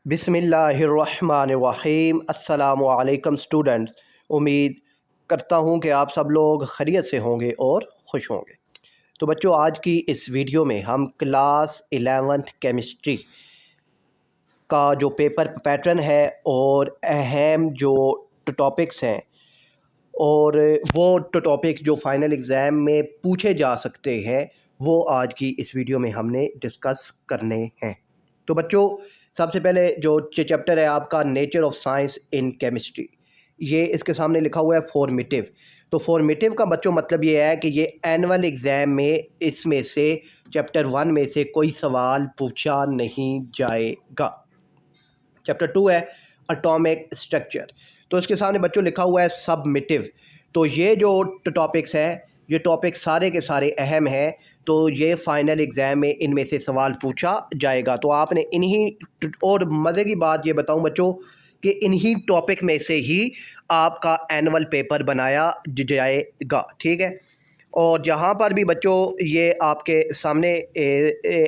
बिस्मिल्लाहिर्रहमानिर्रहीम। अस्सलामु अलैकुम स्टूडेंट्स। उम्मीद करता हूँ कि आप सब लोग खैरियत से होंगे और खुश होंगे। तो बच्चों, आज की इस वीडियो में हम क्लास 11th केमिस्ट्री का जो पेपर पैटर्न है और अहम जो टॉपिक्स हैं और वो टॉपिक्स जो फाइनल एग्ज़ाम में पूछे जा सकते हैं, वो आज की इस वीडियो में हमने डिस्कस करने हैं। तो बच्चों, सबसे पहले जो चैप्टर है आपका nature of science in chemistry, ये इसके सामने लिखा हुआ है फॉर्मेटिव। तो फॉर्मेटिव का बच्चों मतलब ये है कि ये एनुअल एग्ज़ाम में इसमें से चैप्टर 1 में से कोई सवाल पूछा नहीं जाएगा। चैप्टर 2 है एटॉमिक स्ट्रक्चर, तो इसके सामने बच्चों लिखा हुआ है सबमिटिव। तो ये जो टॉपिक्स हैं, ये टॉपिक सारे के सारे अहम हैं, तो ये फ़ाइनल एग्ज़ाम में इनमें से सवाल पूछा जाएगा। तो आपने इन्हीं, और मज़े की बात ये बताऊं बच्चों कि इन्हीं टॉपिक में से ही आपका एनुअल पेपर बनाया जाएगा, ठीक है। और जहाँ पर भी बच्चों ये आपके सामने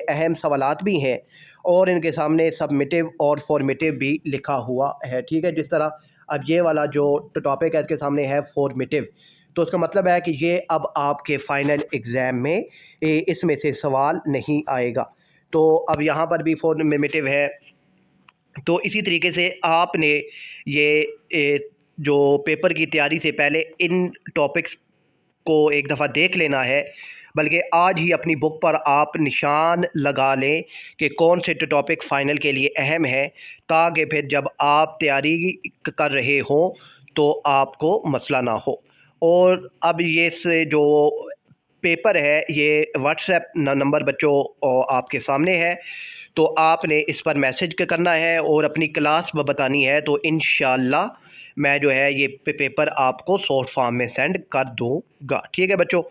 अहम सवालात भी हैं और इनके सामने सबमिटिव और फॉर्मेटिव भी लिखा हुआ है, ठीक है। जिस तरह अब ये वाला जो टॉपिक है इसके सामने है फॉर्मेटिव, तो उसका मतलब है कि ये अब आपके फ़ाइनल एग्ज़ाम में इसमें से सवाल नहीं आएगा। तो अब यहाँ पर भी फॉर्मेटिव है। तो इसी तरीके से आपने ये जो पेपर की तैयारी से पहले इन टॉपिक्स को एक दफ़ा देख लेना है, बल्कि आज ही अपनी बुक पर आप निशान लगा लें कि कौन से टॉपिक फ़ाइनल के लिए अहम है, ताकि फिर जब आप तैयारी कर रहे हों तो आपको मसला ना हो। और अब ये से जो पेपर है ये व्हाट्सएप नंबर बच्चों आपके सामने है, तो आपने इस पर मैसेज करना है और अपनी क्लास बतानी है। तो इंशाल्लाह मैं जो है ये पेपर आपको शॉर्ट फॉर्म में सेंड कर दूंगा, ठीक है बच्चों।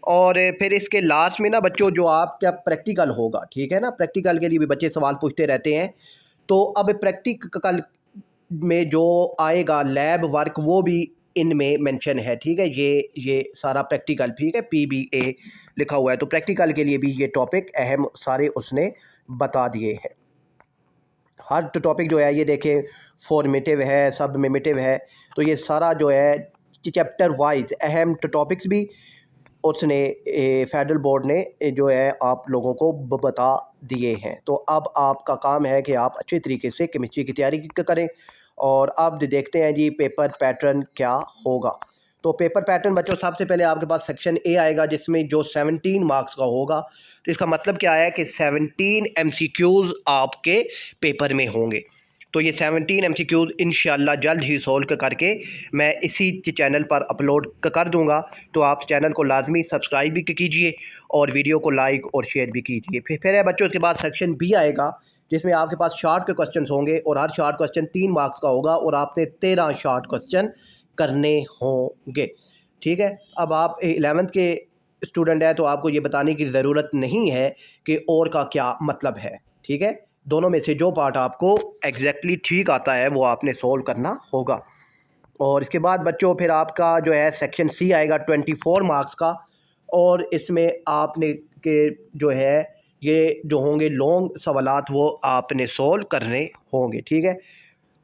और फिर इसके लास्ट में ना बच्चों जो आपका प्रैक्टिकल होगा, ठीक है ना, प्रैक्टिकल के लिए भी बच्चे सवाल पूछते रहते हैं। तो अब प्रैक्टिकल में जो आएगा लैब वर्क, वो भी इनमें मेंशन है, ठीक है। ये सारा प्रैक्टिकल, ठीक है, PBA लिखा हुआ है। तो प्रैक्टिकल के लिए भी ये टॉपिक अहम सारे उसने बता दिए हैं। हर टॉपिक जो है ये देखें, फॉर्मेटिव है, सबमिटिव है, तो ये सारा जो है चैप्टर वाइज अहम टॉपिक्स भी उसने फेडरल बोर्ड ने जो है आप लोगों को बता दिए हैं। तो अब आपका काम है कि आप अच्छे तरीके से केमिस्ट्री की तैयारी करें। और अब देखते हैं जी पेपर पैटर्न क्या होगा। तो पेपर पैटर्न बच्चों, सबसे पहले आपके पास सेक्शन ए आएगा जिसमें जो 17 मार्क्स का होगा। तो इसका मतलब क्या है कि 17 MCQs आपके पेपर में होंगे। तो ये 17 MCQs इंशाल्लाह जल्द ही सोल्व करके मैं इसी चैनल पर अपलोड कर दूंगा। तो आप चैनल को लाजमी सब्सक्राइब भी कीजिए और वीडियो को लाइक और शेयर भी कीजिए। फिर है बच्चों इसके बाद सेक्शन बी आएगा जिसमें आपके पास शॉर्ट के क्वेश्चन होंगे और हर शॉर्ट क्वेश्चन 3 मार्क्स का होगा और आपने 13 शॉर्ट क्वेश्चन करने होंगे, ठीक है। अब आप 11th के स्टूडेंट हैं तो आपको ये बताने की ज़रूरत नहीं है कि और का क्या मतलब है, ठीक है। दोनों में से जो पार्ट आपको एग्जैक्टली ठीक आता है वो आपने सोल्व करना होगा। और इसके बाद बच्चों फिर आपका जो है सेक्शन सी आएगा 24 मार्क्स का, और इसमें आपने के जो है ये जो होंगे लॉन्ग सवालात वो आपने सोल्व करने होंगे, ठीक है।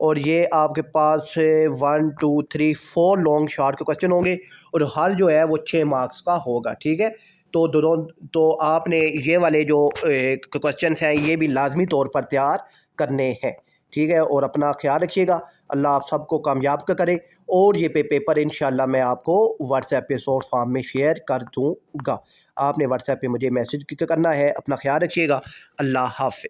और ये आपके पास 1 2 3 4 लॉन्ग शॉर्ट के क्वेश्चन होंगे और हर जो है वो 6 मार्क्स का होगा, ठीक है। तो दोनों, तो आपने ये वाले जो क्वेश्चन हैं ये भी लाजमी तौर पर तैयार करने हैं, ठीक है। और अपना ख्याल रखिएगा, अल्लाह आप सबको कामयाब करे। और ये पेपर इंशाल्लाह मैं आपको व्हाट्सएप पे शॉर्ट फॉर्म में शेयर कर दूँगा। आपने व्हाट्सएप पे मुझे मैसेज करना है। अपना ख्याल रखिएगा। अल्लाह हाफ़िज़।